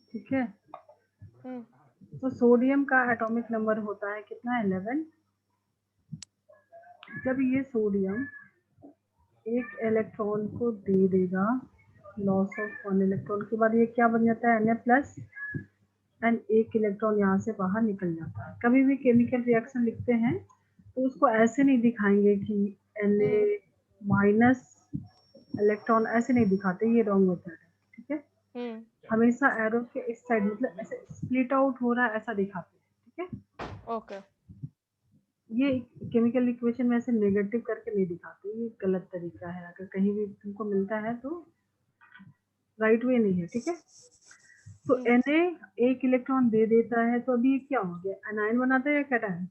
ठीक है, तो सोडियम का एटॉमिक नंबर होता है कितना, 11। जब ये सोडियम एक इलेक्ट्रॉन को दे देगा, लॉस ऑफ 1 इलेक्ट्रॉन के बाद ये क्या बन जाता है, Na+ एंड एक इलेक्ट्रॉन यहाँ से बाहर निकल जाता है। कभी भी केमिकल रिएक्शन लिखते हैं तो उसको ऐसे नहीं दिखाएंगे कि Na- इलेक्ट्रॉन, ऐसे नहीं दिखाते, ये रॉन्ग मेथड है। ठीक है, हमेशा एरो के इस साइड, मतलब ऐसे स्प्लिट आउट हो रहा है ऐसा दिखाते हैं। ठीक है, ओके। ये केमिकल इक्वेशन में ऐसे नेगेटिव करके नहीं दिखाते, ये गलत तरीका है। अगर कहीं भी तुमको मिलता है तो राइट वे नहीं है। ठीक है, तो Na एक इलेक्ट्रॉन दे देता है, तो अभी क्या हो गया, एनायन बनाता है या कैटायन,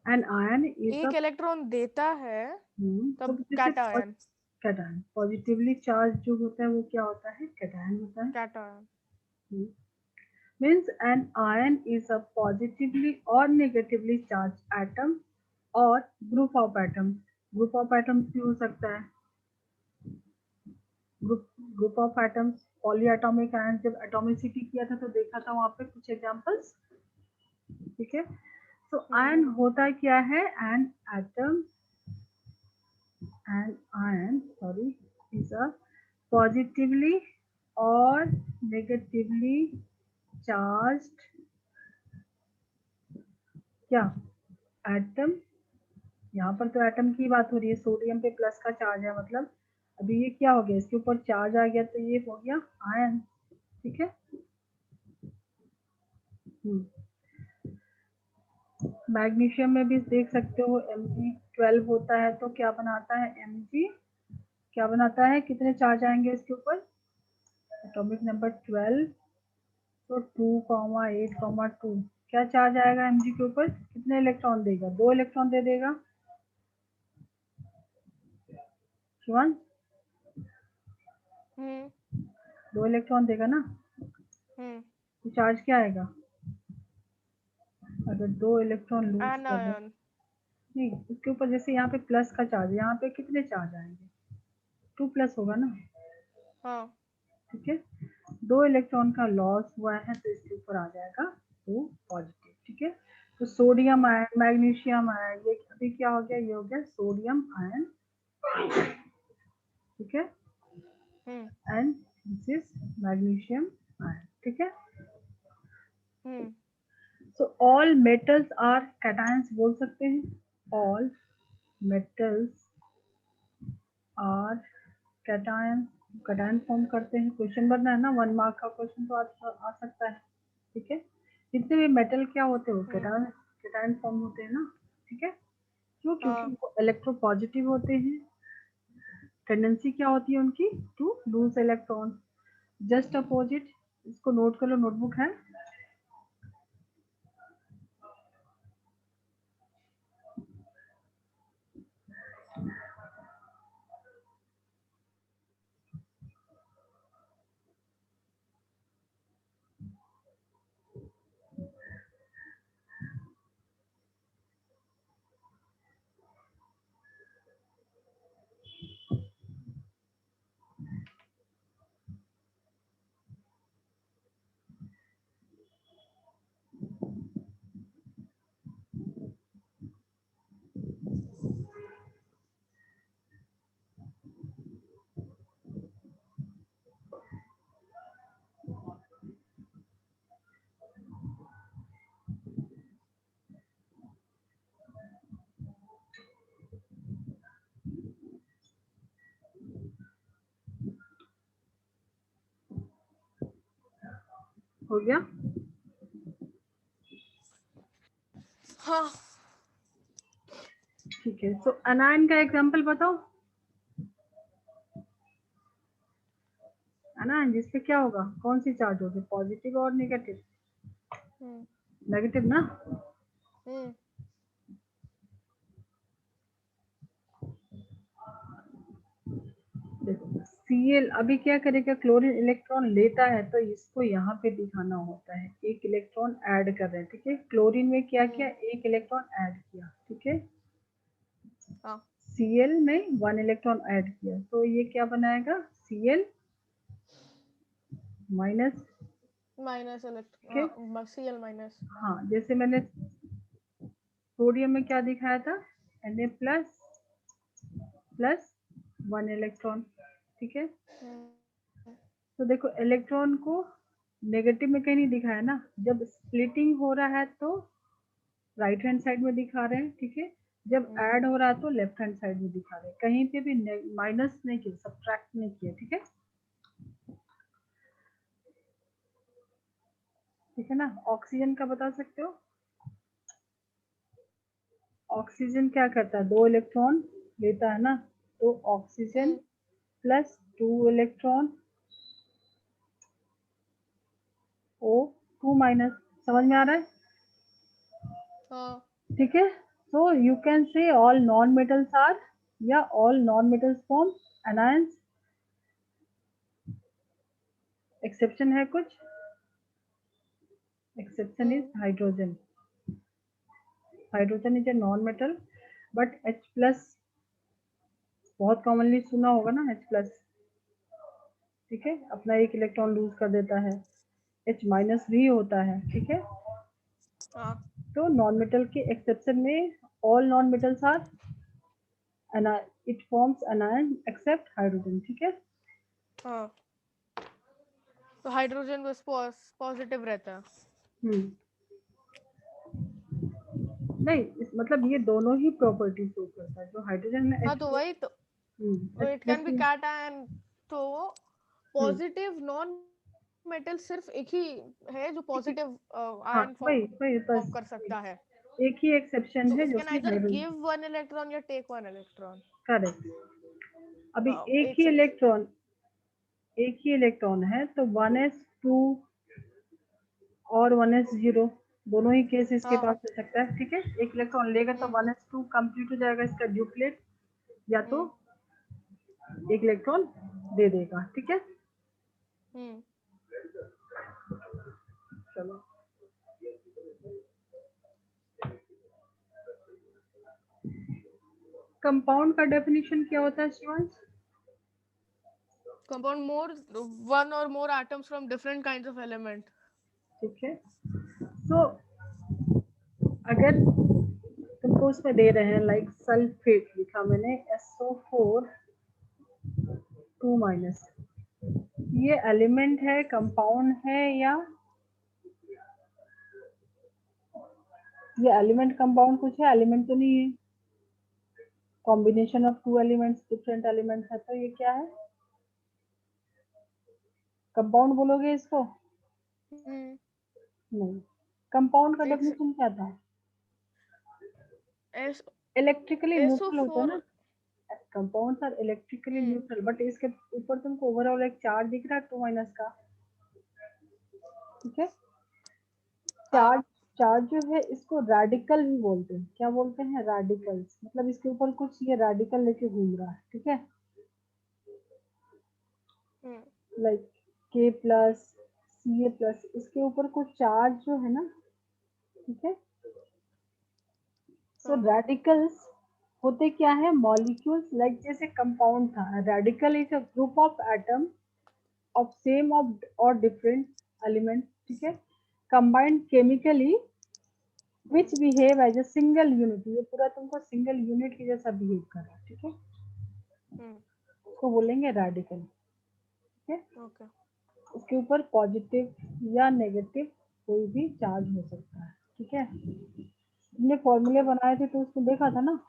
एन आयन इज एक इलेक्ट्रॉन देता है तो तब जैसे कैटायन। कैटायन पॉजिटिवली चार्ज जो होता है वो क्या होता है, कैटायन होता है। Cation. Means an ion is a positively और नेगेटिवली चार्ज एटम और group of atom. Group of atoms भी हो सकता है, group of atoms, polyatomic ion. जब एटॉमिसिटी किया था तो देखा था वहां पे कुछ एग्जांपल्स। ठीक है, तो आयन होता क्या है, an atom, an ion sorry is a positively और नेगेटिवली चार्ज्ड क्या, एटम। यहाँ पर तो एटम की बात हो रही है, सोडियम पे प्लस का चार्ज है, मतलब अभी ये क्या हो गया, इसके ऊपर चार्ज आ गया तो ये हो गया आयन। ठीक है, मैग्नीशियम में भी देख सकते हो Mg12 होता है, तो क्या बनाता है Mg, क्या बनाता है, कितने चार्ज आएंगे इसके ऊपर, एटॉमिक नंबर 12, तो 2,8,2 क्या चार्ज आएगा Mg के ऊपर, कितने इलेक्ट्रॉन देगा, 2 इलेक्ट्रॉन दे देगा। शिवान, 2 इलेक्ट्रॉन देगा ना, तो चार्ज क्या आएगा, अगर 2 इलेक्ट्रॉन लूज कर रहे, एनायन। नहीं उसके ऊपर जैसे यहाँ पे प्लस का चार्ज, यहाँ पे कितने चार्ज आएंगे, 2+ होगा ना। हाँ। ठीक है, 2 इलेक्ट्रॉन का लॉस हुआ है तो इसके ऊपर आ जाएगा 2 पॉजिटिव। ठीक है, तो सोडियम आयन, मैग्नीशियम आयन, ये अभी क्या हो गया, ये हो गया सोडियम आयन। ठीक है, and this is magnesium ion. ठीक है, so all metals are cations बोल सकते हैं, all metals are cation, cation form करते हैं। क्वेश्चन बनना है ना, 1 मार्क का क्वेश्चन तो आ सकता है। ठीक है, जितने भी मेटल क्या होते हो, कैटायन, कैटायन फॉर्म होते हैं ना। ठीक है, क्यों, क्योंकि वो इलेक्ट्रोपॉजिटिव होते हैं, टेंडेंसी क्या होती है उनकी, to lose electron. Just opposite, इसको नोट कर लो, नोटबुक है। हो गया, हाँ। ठीक है। सो अनायन का एग्जांपल बताओ, अनायन जिसपे क्या होगा, कौन सी चार्ज होगी, पॉजिटिव और नेगेटिव, नेगेटिव ना। देखो Cl अभी क्या करेगा, क्लोरीन इलेक्ट्रॉन लेता है तो इसको यहाँ पे दिखाना होता है, एक इलेक्ट्रॉन ऐड कर रहे हैं। ठीक है, क्लोरीन में क्या किया, एक इलेक्ट्रॉन ऐड किया। ठीक है, Cl में 1 इलेक्ट्रॉन ऐड किया तो ये क्या बनाएगा, Cl minus minus electron, Cl minus. हाँ, जैसे मैंने सोडियम में क्या दिखाया था, Na प्लस प्लस 1 इलेक्ट्रॉन, ठीक है। तो देखो इलेक्ट्रॉन को नेगेटिव में कहीं नहीं दिखाया ना, जब स्प्लिटिंग हो रहा है तो राइट हैंड साइड में दिखा रहे हैं, ठीक है। जब ऐड हो रहा है तो लेफ्ट हैंड साइड में दिखा रहे हैं, कहीं पे भी माइनस नहीं किया, सब्ट्रैक्ट नहीं किया, ठीक है, ठीक है ना। ऑक्सीजन का बता सकते हो, ऑक्सीजन क्या करता है, 2 इलेक्ट्रॉन लेता है ना, तो oxygen plus 2 electron O2 minus, समझ में आ रहा है, ठीक है। So you can say all non metals are, या all non metals form anions, exception है कुछ, exception is hydrogen, hydrogen is a non metal but H plus बहुत कॉमनली सुना होगा ना, H प्लस, ठीक है, अपना एक इलेक्ट्रॉन लूज कर देता है, H माइनस भी होता है, ठीक है। तो नॉन मेटल के एक्सेप्शन में all non metals are it forms anion except hydrogen, ठीक है। हाँ, तो हाइड्रोजन बस पॉजिटिव रहता है। नहीं, मतलब ये दोनों ही प्रॉपर्टी शो करता है, जो हाइड्रोजन में हाँ, तो वही तो H it can plus be cation, तो पॉजिटिव नॉन मेटल सिर्फ एक ही है जो पॉजिटिव हाँ, आयन वही वही फॉर्म बस कर सकता है। एक ही एक्सेप्शन तो है इट जो कैन कि आइदर हाइड्रोजन, गिव 1 इलेक्ट्रॉन या टेक 1 इलेक्ट्रॉन। करेक्ट। अभी एक एक ही सेकंड। इलेक्ट्रॉन, एक ही इलेक्ट्रॉन है तो 1s2 और 1s0 दोनों ही केस इसके पास हो सकता है, ठीक है। एक इलेक्ट्रॉन लेगा तो 1s2 कंप्लीट हो जाएगा इसका ड्यूप्लेट, या तो एक इलेक्ट्रॉन दे देगा, ठीक है। चलो, कंपाउंड का डेफिनेशन क्या होता है शिवांश? कंपाउंड मोर वन और मोर atoms from different kinds of element, ठीक है। तो अगर तुमको उसमें दे रहे हैं लाइक सल्फेट लिखा मैंने SO4 2 माइनस, ये एलिमेंट है, कंपाउंड है, या ये एलिमेंट कंपाउंड कुछ है, एलिमेंट तो नहीं है, combination of two elements, different elements है, तो ये क्या है, कंपाउंड बोलोगे इसको? नहीं, कंपाउंड का डेफिनेशन क्या था, इलेक्ट्रिकली न्यूट्रल होता है ना, compounds are electrically neutral, but इसके ऊपर तुमको ओवरऑल एक चार्ज दिख रहा है 2 माइनस का, ठीक है। चार्ज, चार्ज जो है इसको रेडिकल भी बोलते हैं, क्या बोलते हैं, रेडिकल्स, मतलब इसके ऊपर कुछ ये रेडिकल लेके घूम रहा है, ठीक है, like K plus Ca plus, इसके ऊपर कुछ चार्ज जो है ना, ठीक है। सो रेडिकल्स होते क्या है, मॉलिक्यूल्स, लाइक जैसे कंपाउंड था, radical is a group of atom of same of और डिफरेंट एलिमेंट, ठीक है, combined chemically which behave as a single unit, ये पूरा तुमको सिंगल यूनिट की जैसा बिहेव कर रहा है, ठीक है, उसको बोलेंगे रेडिकल, ठीक है। उसके ऊपर पॉजिटिव या नेगेटिव कोई भी चार्ज हो सकता है, ठीक है। हमने फॉर्मूले बनाए थे तो उसको देखा था ना,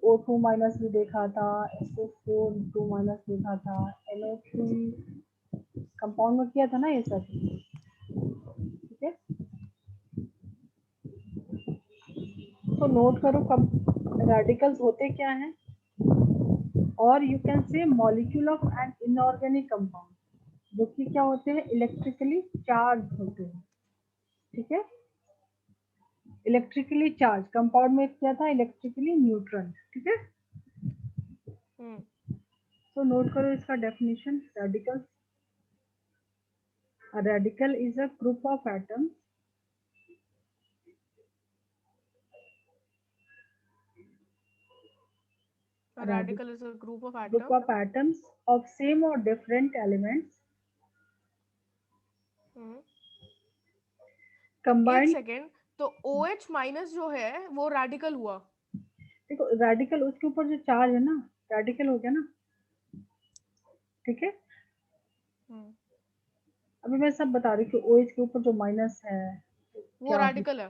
O2 माइनस भी देखा था, SO4 2 माइनस देखा था, NO3 कंपाउंड में किया था ना ये सब, ठीक है। तो नोट करो कब रेडिकल्स होते क्या हैं, और यू कैन से molecule of an inorganic compound, जो कि क्या होते हैं, इलेक्ट्रिकली चार्ज होते हैं, ठीक है। इलेक्ट्रिकली चार्ज, कंपाउंड में क्या था, इलेक्ट्रिकली न्यूट्रल, ठीक है। तो नोट करो इसका definition, radical, a radical is a group of atoms A radical is a group of group atoms. of atoms of same or different elements एक combined. सेकेंड, तो OH माइनस जो है वो रेडिकल हुआ. देखो रेडिकल उसके ऊपर जो चार्ज है ना, रेडिकल हो गया ना, ठीक है. अभी मैं सब बता रही हूँ कि OH के ऊपर जो माइनस है वो रेडिकल है.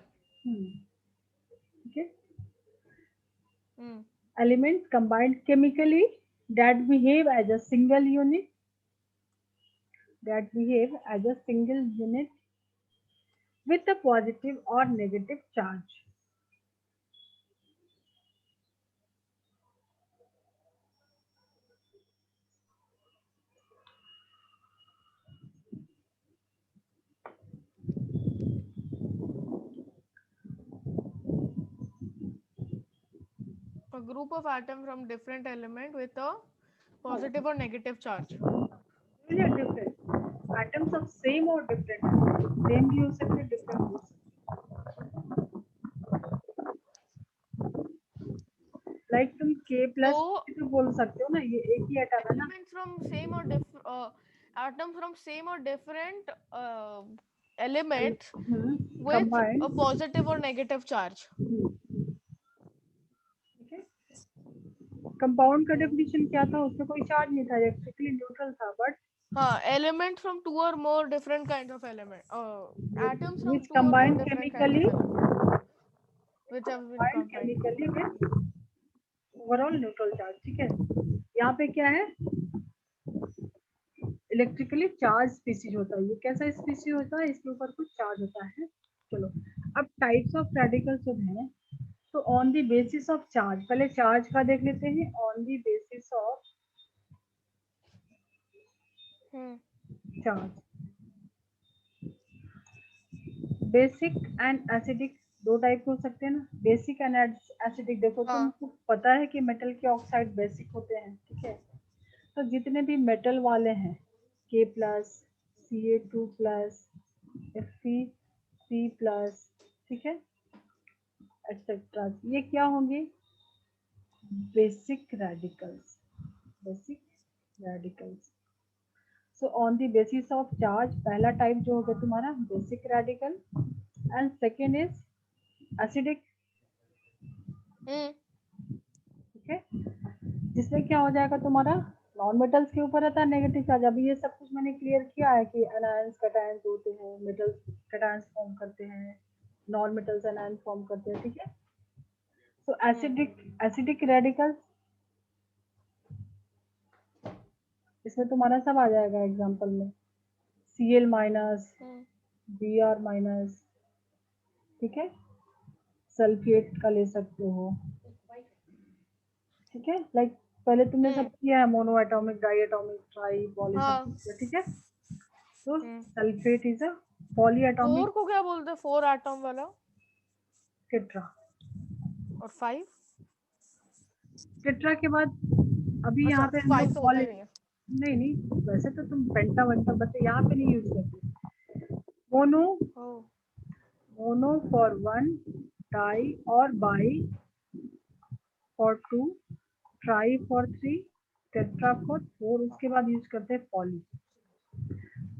ठीक है. हम्म. Elements combined chemically that behave as a single unit, with a positive or negative charge. A group of atoms from different element with a positive or negative charge. Really different. Atoms of same or different. Same भी हो सकते, different भी हो सकते. Like तुम K plus तो बोल सकते हो ना, ये एक ही atom है ना. Elements from same or different atoms from same or different elements with Combined. a positive or negative charge. ठीक है. कंपाउंड का डेफिनेशन क्या था, उसमें कोई चार्ज नहीं था, इलेक्ट्रिकली न्यूट्रल था. बट हाँ, element from two or more different kinds of element, atoms from which two or more combined different kinds chemically, of element, which have been combined combined. chemically with overall neutral charge. ठीक है. यहाँ पे क्या है, electrically charge species होता है. ये कैसा स्पीसीज होता है, इसके ऊपर कुछ चार्ज होता है. चलो अब टाइप्स ऑफ रेडिकल्स जो हैं, तो on the basis of charge, पहले चार्ज का देख लेते हैं. On the basis of charge, basic and acidic दो टाइप के हो सकते हैं ना. Basic and acidic. देखो तुमको पता है कि मेटल के ऑक्साइड बेसिक होते हैं. ठीक है. तो जितने भी मेटल वाले हैं, K plus, Ca2 plus, Fe3 plus, ठीक है, एक्सेट्रा, ये क्या होंगे, basic radicals. Basic radicals. So on the basis of charge, पहला टाइप जो होगा तुम्हारा basic radical, and second is acidic. ठीक है. जिसमें क्या हो जाएगा तुम्हारा, नॉन मेटल्स के ऊपर रहता है नेगेटिव चार्ज. अभी ये सब कुछ मैंने क्लियर किया है कि एनायंस कैटायंस होते हैं, मेटल्स कैटायंस फॉर्म करते हैं, नॉन मेटल्स एनायंस फॉर्म करते हैं. ठीक है. तो एसिडिक रेडिकल्स, इसमें तुम्हारा सब आ जाएगा एग्जांपल में, Cl माइनस, Br माइनस. ठीक है. सल्फेट का ले सकते हो. ठीक है. लाइक पहले तुमने सब किया है, mono atomic, di atomic, tri, poly, सब. ठीक है. तो sulphate is a poly atomic. 4 को क्या बोलते हैं, 4 एटम वाला? टेट्रा. और 5? टेट्रा के बाद अभी यहाँ पे हम लोग पॉली, नहीं नहीं, वैसे तो तुम पेंटा वंटा बता, यहाँ पे नहीं यूज करते. मोनो फॉर 1, डाई और bi for 2, tri for 3, tetra for 4. उसके बाद यूज करते हैं poly.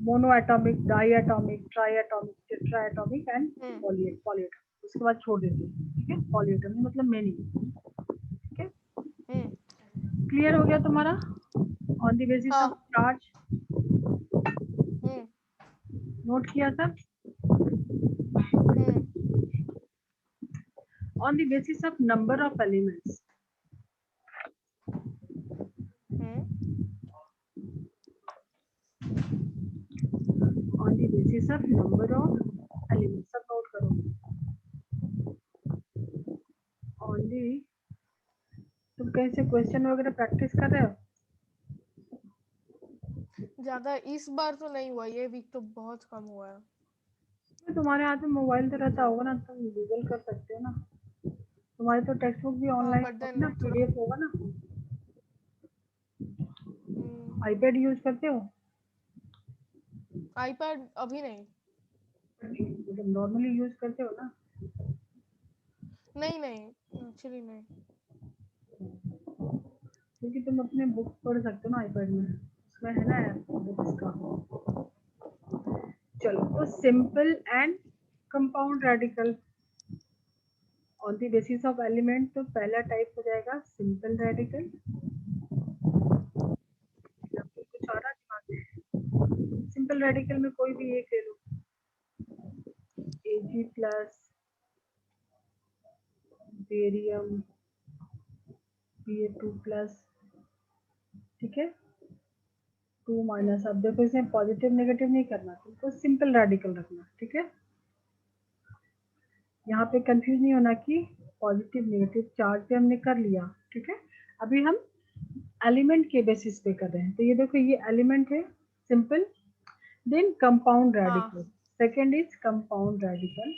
Mono atomic, di atomic, tri atomic, tetra atomic and poly atomic. उसके बाद छोड़ देते हैं. ठीक है. पॉली एटॉमिक मतलब मेनी. ठीक है. क्लियर हो गया तुम्हारा on the basis of charge. Note किया सब. On the basis of number of elements, on the basis of number of elements. सब नोट करो. only तुम कहीं से क्वेश्चन वगैरह प्रैक्टिस कर रहे हो? ज्यादा इस बार तो नहीं हुआ, ये वीक तो बहुत कम हुआ है. तुम्हारे हाथ में मोबाइल तो रहता होगा ना, तुम गूगल कर सकते हो ना. तुम्हारे तो टेक्स्ट बुक भी ऑनलाइन होगा ना, PDF होगा ना. आईपैड यूज करते हो? आईपैड अभी नहीं. मतलब नॉर्मली यूज करते हो ना? नहीं एक्चुअली नहीं. क्योंकि तुम अपने बुक पढ़ सकते हो ना आईपैड में, उसमें है ना बुक इसका। चलो, तो simple and compound radical on the basis of element, तो पहला टाइप हो जाएगा सिंपल रेडिकल। कुछ और दिमाग में? सिंपल रेडिकल में कोई भी एक ले लो, Ag plus barium Pa2 plus, ठीक है, 2 माइनस। अब देखो इसमें पॉजिटिव नेगेटिव नहीं करना, तुमको सिंपल रेडिकल रखना, ठीक है। यहाँ पे कंफ्यूज नहीं होना कि पॉजिटिव नेगेटिव चार्ज पे हमने कर लिया, ठीक है। अभी हम एलिमेंट के बेसिस पे कर रहे हैं, तो ये देखो ये एलिमेंट है simple, then compound radical, second is compound radical.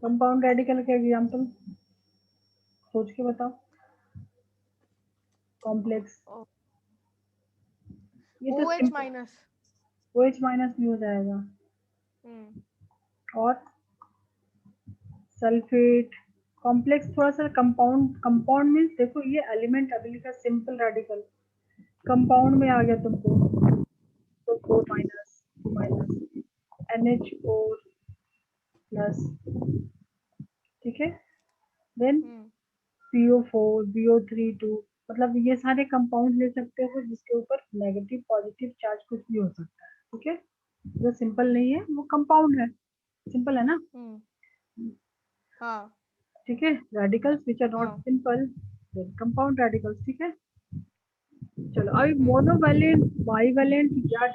Compound radical का एग्जाम्पल सोच के बताओ। कॉम्प्लेक्स, ये तो OH simple, minus. OH minus भी हो जाएगा। और सल्फेट, कॉम्प्लेक्स थोड़ा सा कंपाउंड, कंपाउंड मीन्स देखो ये एलिमेंट अभी लिखा सिंपल रेडिकल, कंपाउंड में आ गया तुमको, तो 4 माइनस, 2 माइनस, NH4 प्लस, ठीक है, देन CO4, BO3 2, मतलब ये सारे कंपाउंड ले सकते हो जिसके ऊपर नेगेटिव पॉजिटिव चार्ज कुछ भी हो सकता है, ठीक है। जो सिंपल नहीं है वो कंपाउंड है, सिंपल है ना। हाँ ठीक है, रेडिकल्स विच आर नॉट हाँ सिंपल, कंपाउंड रेडिकल्स, ठीक है। चलो अभी मोनोवैलेंट, बाइवैलेंट या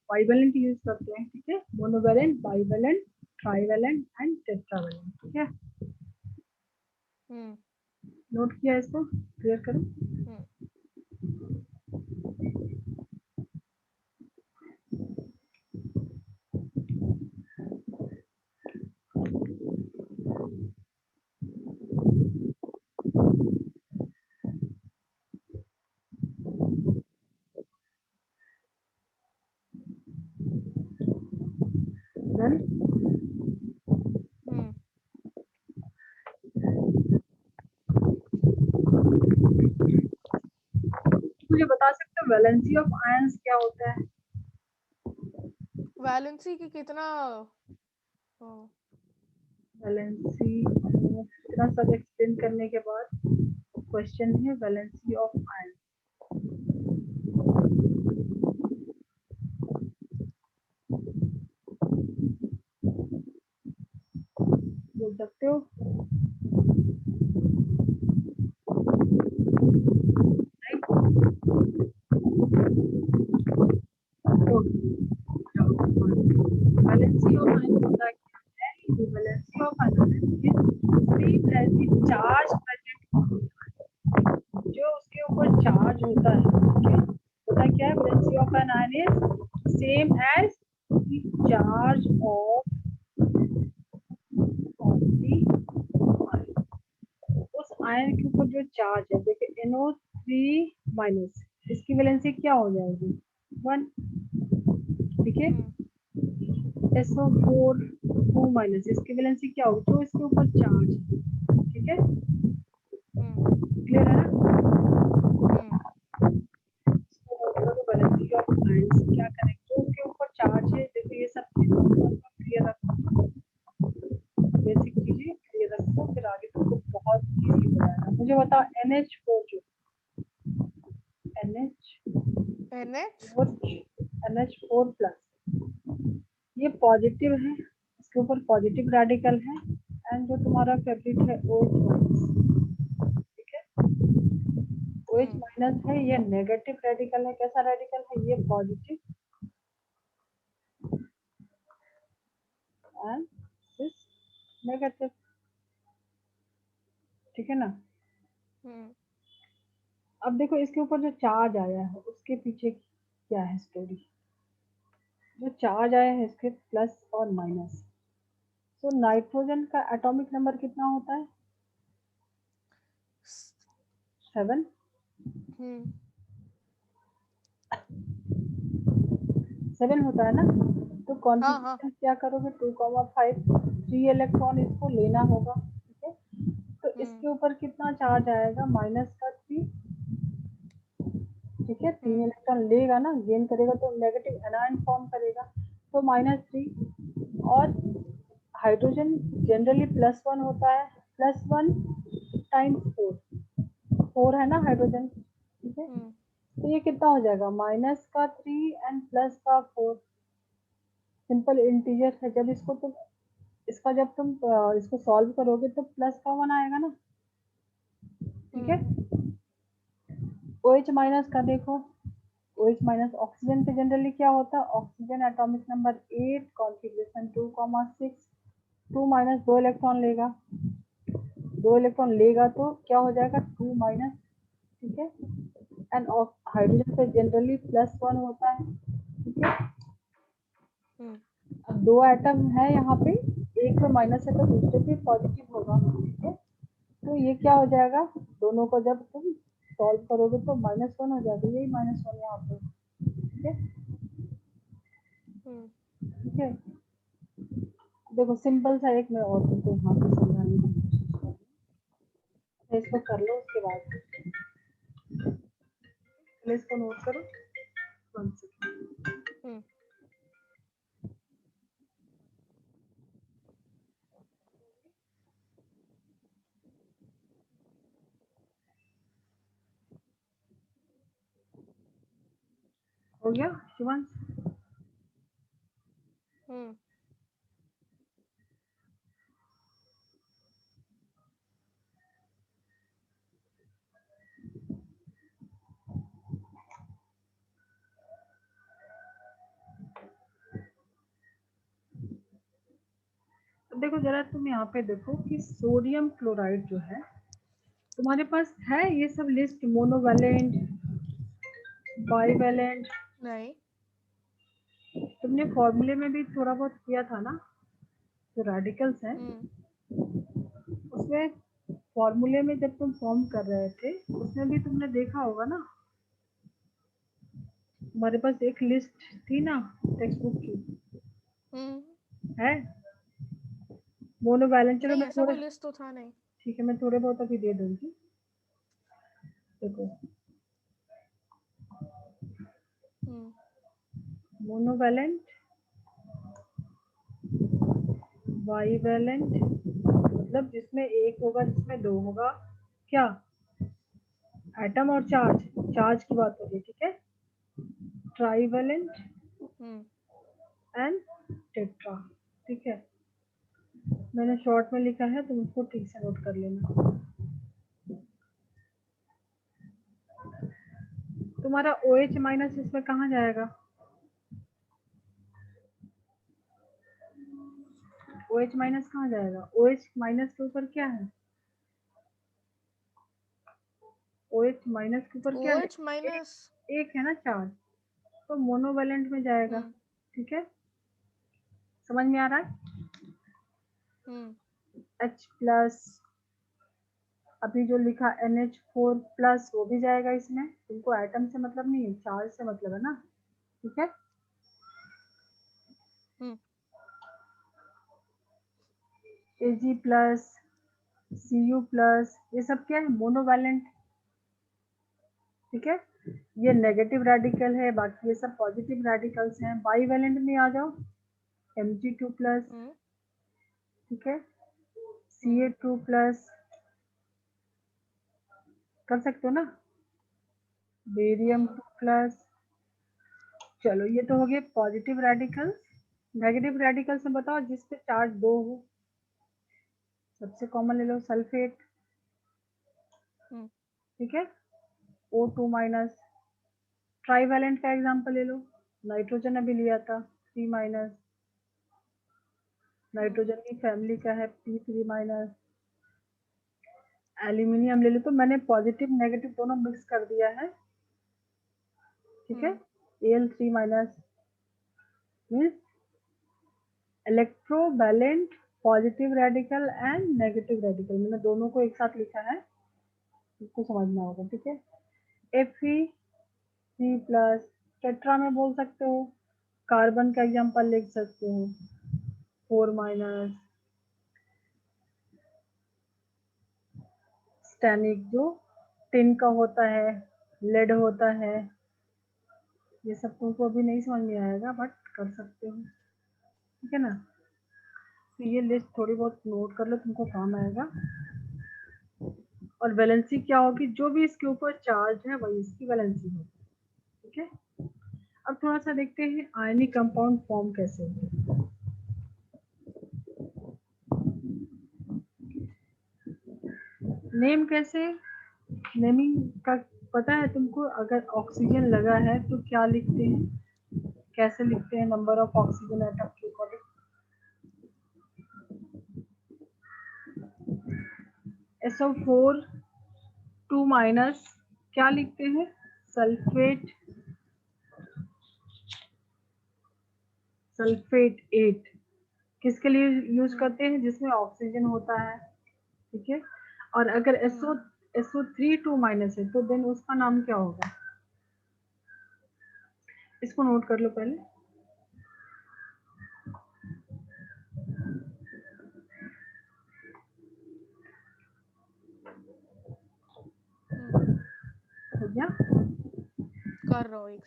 बाइवैलेंट यूज करते हैं, ठीक है। Monovalent, bivalent, trivalent and tetravalent, ठीक है। नोट किया इसको, क्लियर करो। Then मुझे बता सकते हो वैलेंसी ऑफ आयंस क्या होता है? वैलेंसी की कितना वैलेंसी इतना सब एक्सप्लेन करने के बाद क्वेश्चन है वैलेंसी ऑफ आयंस। बोल सकते हो? वैलेंसी ऑफ आयंस होता क्या है? Valency of ions is as the charge present, जो उसके ऊपर चार्ज होता है, ठीक है। होता क्या है? Valency of an ion is same as the charge of उस आयन के ऊपर जो चार्ज है। देखिए NO3 माइनस, इसकी वैलेंसी क्या हो जाएगी? 1, ठीक है। SO4 2 माइनस, इसकी वैलेंसी क्या होगी? तो इसके ऊपर चार्ज, ठीक है, क्लियर है ना। वैलेंसी ऑफ आयंस क्या करेंगे? जो उसके ऊपर चार्ज है, देखो ये सब क्लियर रखो, बेसिक चीजें क्लियर रखो, फिर आगे तुमको बहुत इजी हो जाएगा। मुझे बताओ NH4 जो NH4 प्लस, ये पॉजिटिव है, इसके ऊपर पॉजिटिव रेडिकल है, एंड जो तुम्हारा फेवरेट है OH माइनस, ठीक है। OH माइनस है, ये नेगेटिव रेडिकल है। कैसा रेडिकल है? ये पॉजिटिव एंड दिस नेगेटिव, ठीक है ना। अब देखो इसके ऊपर जो चार्ज आया है उसके पीछे क्या है स्टोरी। जो चार्ज आया है इसके प्लस और माइनस, तो नाइट्रोजन का एटॉमिक नंबर कितना होता है? 7। 7 होता है ना, तो हाँ, कॉन्फ़िगरेशन क्या करोगे, 2,5 3 इलेक्ट्रॉन इसको लेना होगा, ठीक है। तो इसके ऊपर कितना चार्ज आएगा, माइनस का 3, ठीक है। 3 इलेक्ट्रॉन लेगा ना, गेन करेगा तो नेगेटिव एनायन फॉर्म करेगा, तो -3। और हाइड्रोजन जनरली +1 होता है, +1 टाइम्स 4 है ना हाइड्रोजन, ठीक है। तो ये कितना हो जाएगा, माइनस का 3 एंड प्लस का 4। सिंपल इंटीजर है, जब इसको तुम इसको सॉल्व करोगे तो प्लस का 1 आएगा ना, ठीक है। OH माइनस का देखो, OH माइनस ऑक्सीजन पे जनरली क्या होता है, oxygen atomic number 8, configuration 2,6, 2 minus 2 electron लेगा, 2 इलेक्ट्रॉन लेगा तो क्या हो जाएगा, 2 माइनस, ठीक है। एंड हाइड्रोजन पे जनरली +1 होता है, ठीक है। अब 2 एटम है यहाँ पे, एक पे माइनस है तो दूसरे पे पॉजिटिव होगा, ठीक है। तो ये क्या हो जाएगा, दोनों को जब तुम सॉल्व करोगे तो -1 हो जाएगा, यही -1 यहाँ पे, ठीक है। ठीक है, देखो सिंपल सा एक मैं और तुमको यहाँ पे समझाने की कोशिश कर रही हूँ, इसको कर लो उसके बाद पहले इसको नोट करो, 1 सेकंड। हो गया शिवांश? देखो जरा तुम यहाँ पे देखो कि सोडियम क्लोराइड जो है तुम्हारे पास है, ये सब लिस्ट मोनोवैलेंट, बाईवैलेंट, नहीं, तुमने फॉर्मूले में भी थोड़ा बहुत किया था ना, जो रेडिकल्स हैं उसमें, फॉर्मूले में जब तुम फॉर्म कर रहे थे उसमें भी तुमने देखा होगा ना, हमारे पास एक लिस्ट थी ना टेक्स्ट बुक की, है मोनोवैलेंट। चलो नहीं, मैं ऐसा थोड़े, कोई लिस्ट तो था नहीं। ठीक है मैं थोड़े बहुत अभी दे दूंगी, देखो मोनोवैलेंट, बाईवैलेंट, मतलब जिसमें एक होगा जिसमें दो होगा, क्या एटम और चार्ज, चार्ज की बात हो रही है, ठीक है। ट्राईवैलेंट एंड टेट्रा, ठीक है। मैंने शॉर्ट में लिखा है, तुम उसको ठीक से नोट कर लेना। तुम्हारा OH माइनस इसमें कहाँ जाएगा, OH माइनस कहाँ जाएगा, OH माइनस के ऊपर क्या है, OH माइनस के ऊपर क्या है, OH माइनस, एक है ना चार्ज, तो मोनोवैलेंट में जाएगा, ठीक है। समझ में आ रहा है, H प्लस, अभी जो लिखा NH4 प्लस वो भी जाएगा इसमें, तुमको एटम से मतलब नहीं है, चार्ज से मतलब है ना, ठीक है। Ag प्लस, Cu प्लस, ये सब क्या है, मोनोवैलेंट, ठीक है। ये नेगेटिव रेडिकल है, बाकी ये सब पॉजिटिव रेडिकल्स हैं। बाईवैलेंट में आ जाओ, Mg2 प्लस, ठीक है, Ca2 प्लस, कर सकते हो ना, बेरियम 2 प्लस। चलो ये तो हो गए पॉजिटिव रेडिकल्स। नेगेटिव रेडिकल्स में बताओ जिस पे चार्ज 2 हो, सबसे कॉमन ले लो सल्फेट, ठीक है, O2 माइनस। ट्राईवैलेंट का एग्जांपल ले लो, नाइट्रोजन अभी लिया था 3 माइनस, नाइट्रोजन की फैमिली का है P3 माइनस। एल्यूमिनियम ले लो, तो मैंने पॉजिटिव नेगेटिव दोनों मिक्स कर दिया है, ठीक है। Al3 minus means electrovalent positive radical and negative radical, मैंने दोनों को एक साथ लिखा है, इसको समझना होगा, ठीक है। Fe3 प्लस, टेट्रा में बोल सकते हो, कार्बन का एग्जांपल लिख सकते हो, 4 माइनस, स्टैनिक जो टिन का होता है, लेड होता है, ये सब तुमको अभी नहीं समझ में आएगा बट कर सकते हो, ठीक है ना। तो ये लिस्ट थोड़ी बहुत नोट कर लो, तुमको काम आएगा। और वैलेंसी क्या होगी, जो भी इसके ऊपर चार्ज है वही इसकी वैलेंसी होगी, ठीक है। अब थोड़ा सा देखते हैं आयनिक कंपाउंड फॉर्म कैसे होते हैं। नेम कैसे, नेमिंग का पता है तुमको, अगर ऑक्सीजन लगा है तो क्या लिखते हैं, कैसे लिखते हैं नंबर ऑफ ऑक्सीजन एटम के अकॉर्डिंग। SO4 2 माइनस क्या लिखते हैं, सल्फेट, सल्फेट 8 किसके लिए यूज करते हैं, जिसमें ऑक्सीजन होता है, ठीक है। और अगर SO3 2 माइनस है तो देन उसका नाम क्या होगा, इसको नोट कर लो पहले। हो गया, कर रहा हूँ एक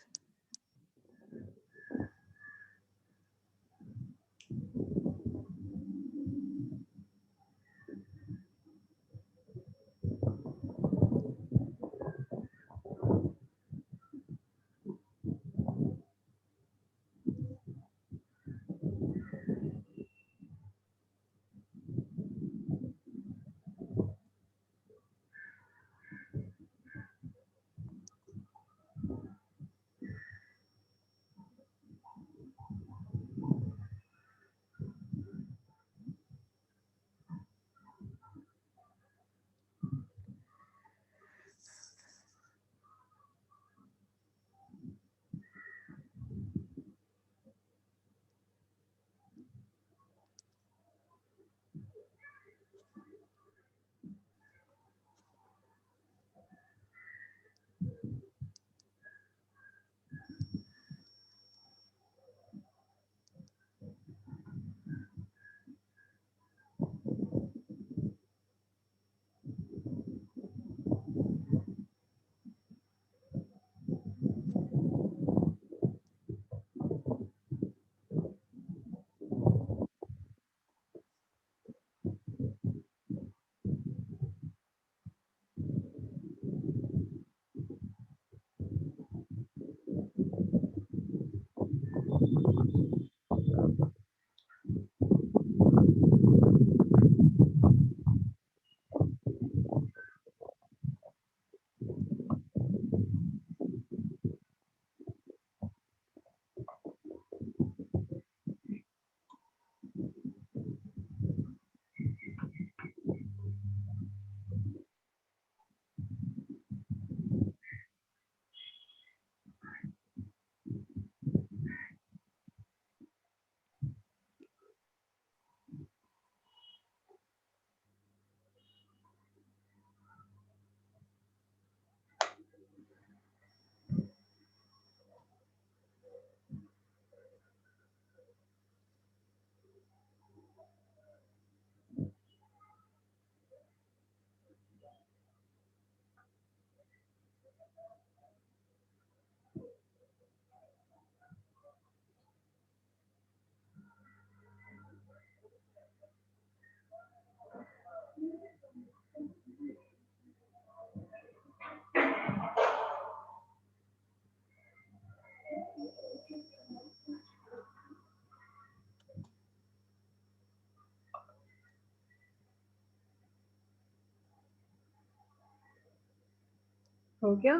हो गया।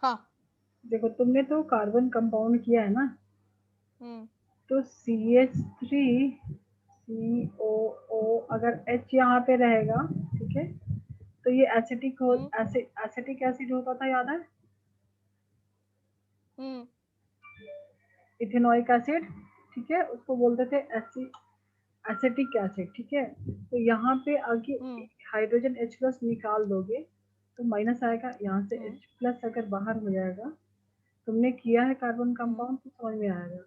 हाँ। देखो तुमने तो कार्बन कंपाउंड किया है ना, तो CH3 COO अगर H यहाँ पे रहेगा, ठीक है, तो ये एसिटिक हो, एसिटिक एसिड होता था, याद है, इथेनोइक एसिड, ठीक है, उसको बोलते थे एसिटिक एसिड, ठीक है। तो यहाँ पे आगे हाइड्रोजन H+ निकाल दोगे तो माइनस आएगा, यहाँ से H+ अगर बाहर हो जाएगा तुमने किया है कार्बन कंपाउंड तो समझ में आएगा।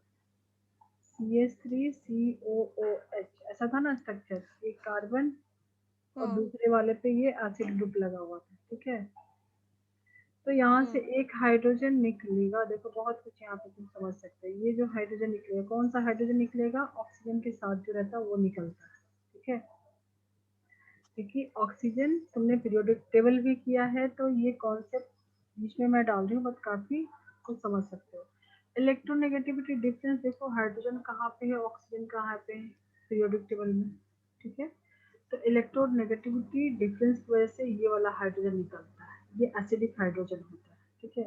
CH3COOH ऐसा था ना स्ट्रक्चर, एक कार्बन और दूसरे वाले पे ये एसिड ग्रुप लगा हुआ था, ठीक है। तो यहाँ से एक हाइड्रोजन निकलेगा, देखो बहुत कुछ यहाँ पे तुम समझ सकते हो। ये जो हाइड्रोजन निकलेगा, कौन सा हाइड्रोजन निकलेगा, ऑक्सीजन के साथ जो रहता है वो निकलता है, ठीक है। क्योंकि ऑक्सीजन तुमने पीरियोडिक टेबल भी किया है, तो ये कॉन्सेप्ट बीच में मैं डाल रही हूँ, बट काफी कुछ समझ सकते हो। इलेक्ट्रोनेगेटिविटी डिफरेंस देखो, हाइड्रोजन कहाँ पे है, ऑक्सीजन कहाँ पे है पीरियोडिक टेबल में, ठीक है। तो इलेक्ट्रोनेगेटिविटी डिफरेंस की वजह से ये वाला हाइड्रोजन निकलता है, ये एसिडिक हाइड्रोजन होता है, ठीक है।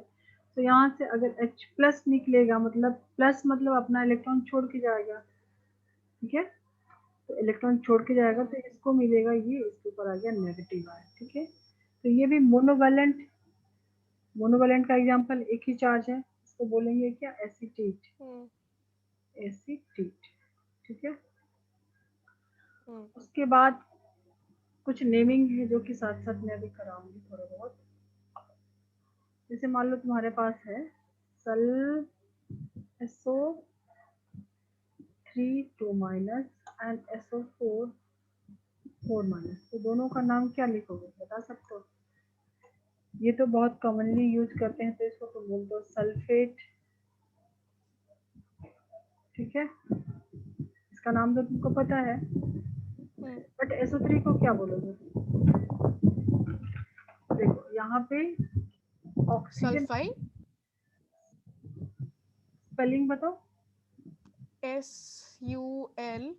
तो यहाँ से अगर H प्लस निकलेगा, मतलब प्लस मतलब अपना इलेक्ट्रॉन छोड़ के जाएगा, ठीक है। तो इलेक्ट्रॉन छोड़ के जाएगा तो इसको मिलेगा ये, इसके ऊपर आ गया नेगेटिव आया, ठीक है। तो ये भी मोनोवैलेंट, मोनोवैलेंट का एग्जांपल एक ही चार्ज है, इसको बोलेंगे क्या, एसीटेट, एसीटेट, ठीक है। उसके बाद कुछ नेमिंग है जो कि साथ साथ मैं भी कराऊंगी थोड़ा बहुत। जैसे मान लो तुम्हारे पास है सल SO3 2 minus and SO4 4 minus, तो दोनों का नाम क्या लिखोगे, बता सकते हो। ये तो बहुत कॉमनली यूज करते हैं, तो इसको तुम बोलते हो सल्फेट, ठीक है। इसका नाम तो तुमको पता है, बट SO3 को क्या बोलोगे। देखो यहाँ पे ऑक्सीजन, सल्फाइड, स्पेलिंग बताओ। SULPHITE।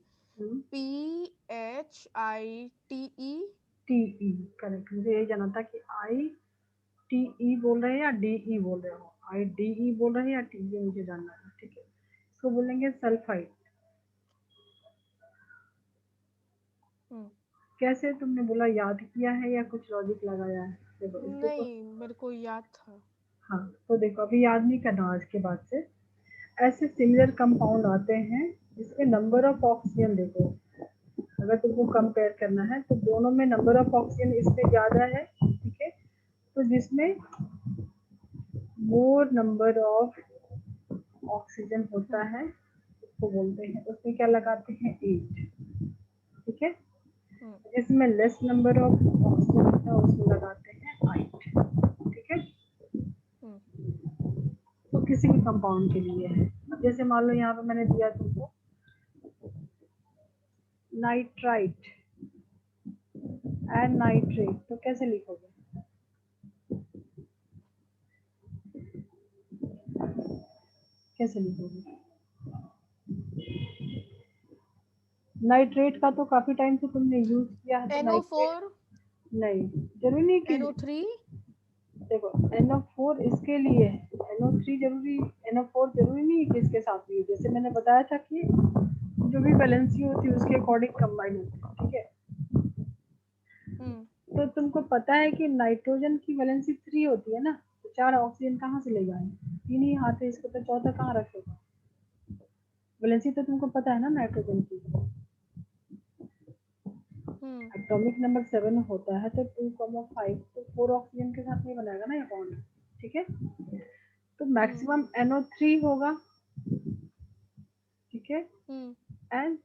TE, correct. मुझे यही जाना था कि ITE बोल रहे हैं या DE बोल रहे हो, IDE बोल रहे हैं या TE, मुझे जानना है, ठीक है। इसको बोलेंगे सल्फाइड। कैसे, तुमने बोला याद किया है या कुछ लॉजिक लगाया है, देखो इसके ऊपर। नहीं, मेरे को याद था। हाँ, तो देखो अभी याद नहीं करना आज के बाद से। ऐसे सिमिलर कंपाउंड आते हैं जिसके नंबर ऑफ ऑक्सीजन देखो, अगर तुमको कंपेयर करना है तो दोनों में नंबर ऑफ ऑक्सीजन इसमें ज्यादा है, ठीक है। तो जिसमें मोर नंबर ऑफ ऑक्सीजन होता है उसको बोलते हैं, उसमें क्या लगाते हैं, 8, ठीक है। जिसमें लेस नंबर ऑफ ऑक्सीजन होता है उसमें लगाते हैं 8, ठीक है। तो किसी भी कंपाउंड के लिए है। अब जैसे मान लो यहाँ पे मैंने दिया तुमको नाइट्राइट एंड नाइट्रेट, तो कैसे लिखोगे, कैसे लिखोगे। नाइट्रेट का तो काफी टाइम से तुमने यूज किया है, तो नाइट्रेट NO4, नहीं, जरूरी नहीं कि NO3। देखो NO4 इसके लिए है, NO3 जरूरी, NO4 जरूरी नहीं है कि इसके साथ भी हो। जैसे मैंने बताया था कि जो भी वैलेंसी होती है उसके अकॉर्डिंग कंबाइन होती है, ठीक है। तो तुमको पता है कि नाइट्रोजन की वैलेंसी 3 होती है ना, तो 4 ऑक्सीजन कहाँ से ले जाए, 3 ही हाथ है इसको, तो चौथा कहाँ रखेगा। वैलेंसी तो तुमको पता है ना नाइट्रोजन की, एटॉमिक नंबर 7 होता है, तो 2,5 तो 4 ऑक्सीजन के साथ नहीं बनाएगा ना ये बॉन्ड, ठीक है। तो मैक्सिमम NO3 होगा, ठीक है। एंड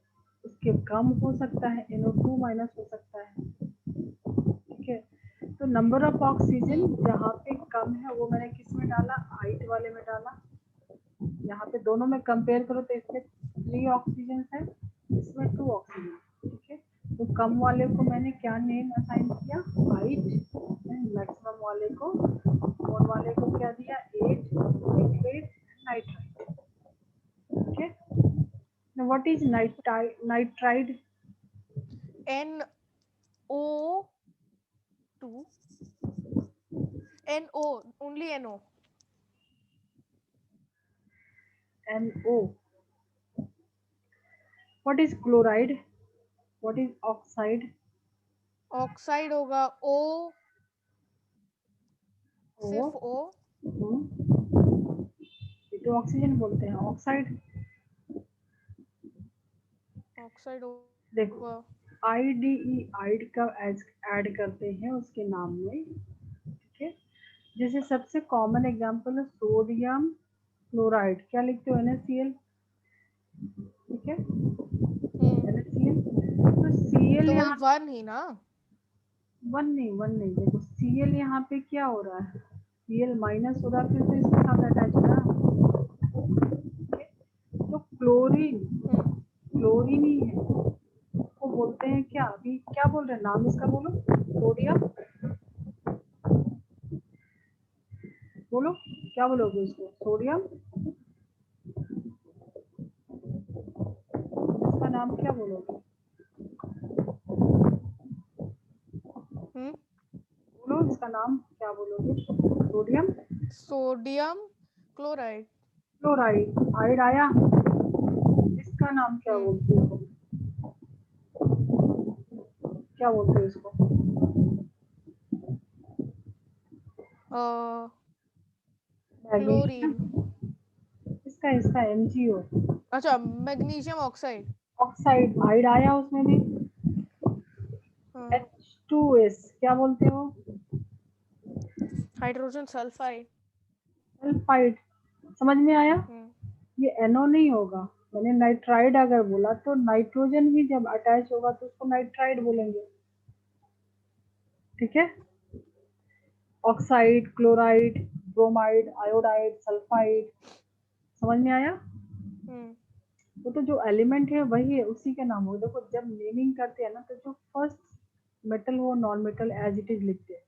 उसके कम हो सकता है NO2 माइनस हो सकता है, ठीक है। तो नंबर ऑफ ऑक्सीजन जहाँ पे कम है वो मैंने किस में डाला, 8 वाले में डाला। यहाँ पे दोनों में कंपेयर करो तो इसमें 3 ऑक्सीजन है, इसमें 2 ऑक्सीजन, ठीक है। तो कम वाले को मैंने क्या नेम असाइन किया, 8, मैक्सिमम वाले को, और वाले को क्या दिया, 8, नाइट्रेट, नाइट्राइट, ठीक है। Now what is nitride? NO2, NO, only NO। NO. What is chloride? What is oxide? Oxide होगा O, O. सिर्फ O। ये तो ऑक्सीजन बोलते हैं, ऑक्साइड। ऑक्साइड देखो होगा। IDE, आइड का ऐड करते हैं उसके नाम में, ठीक है। जैसे सबसे कॉमन एग्जांपल है सोडियम क्लोराइड, क्या लिखते हो NaCl, ठीक है NaCl। तो Cl तो वही यहाँ 1 ही ना। वन नहीं, देखो Cl यहाँ पे क्या हो रहा है, Cl माइनस हो रहा है, फिर तो इसके साथ अटैच है ना, तो क्लोरीन, हम्म क्लोरीन ही है, वो बोलते हैं क्या, अभी क्या बोल रहे हैं, नाम इसका बोलो, सोडियम, बोलो क्या बोलोगे इसको, सोडियम, इसका नाम क्या बोलोगे, हम्म बोलो इसका नाम क्या बोलोगे, सोडियम सोडियम क्लोराइड। क्लोराइड, आइड आया, इसका नाम क्या हम्म बोलते हो, क्या बोलते हो इसको, मैग्नीशियम, क्लोरीन। इसका इसका MgO, अच्छा, मैग्नीशियम ऑक्साइड। ऑक्साइड, आइड आया उसमें भी, हाँ, H2S क्या बोलते हो, हाइड्रोजन सल्फाइड। सल्फाइड, समझ में आया, हम्म ये NO नहीं होगा, मैंने नाइट्राइड अगर बोला तो नाइट्रोजन ही जब अटैच होगा तो उसको नाइट्राइड बोलेंगे, ठीक है, oxide, chloride, bromide, iodide, sulphide, समझ में आया, हम्म वो तो जो एलिमेंट है वही है, उसी का नाम हो, देखो जब नेमिंग करते हैं ना तो जो फर्स्ट मेटल वो non metal as it is लिखते हैं,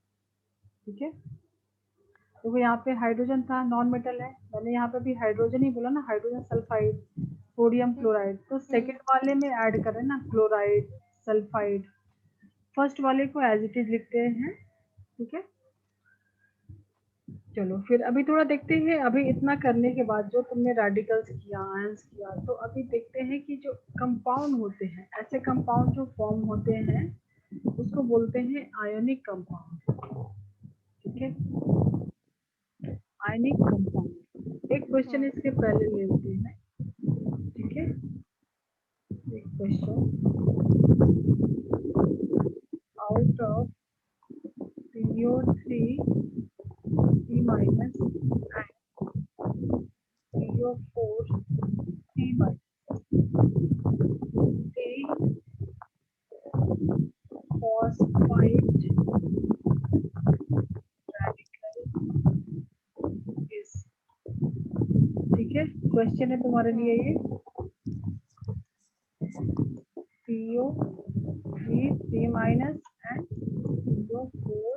ठीक है, देखो यहाँ पे हाइड्रोजन था नॉन मेटल है, मैंने यहाँ पे भी हाइड्रोजन ही बोला ना, हाइड्रोजन सल्फाइड, सोडियम हम्म क्लोराइड, तो हम्म सेकंड वाले में ऐड करें ना क्लोराइड, सल्फाइड, फर्स्ट वाले को एज इट इज लिखते हैं, ठीक है। चलो फिर अभी थोड़ा देखते हैं, अभी इतना करने के बाद जो तुमने रेडिकल्स किया, आयंस किया, तो अभी देखते हैं कि जो कंपाउंड होते हैं, ऐसे कंपाउंड जो फॉर्म होते हैं उसको बोलते हैं आयोनिक कंपाउंड, ठीक है, आयनिक कंपाउंड। एक क्वेश्चन हम्म इसके पहले ले लेते हैं, ठीक है, एक question, out of CO3 3 minus and CO4 3 minus, the phosphite radical is, ठीक है, क्वेश्चन है तुम्हारे लिए हम्म ये, CO3 3 minus and CO4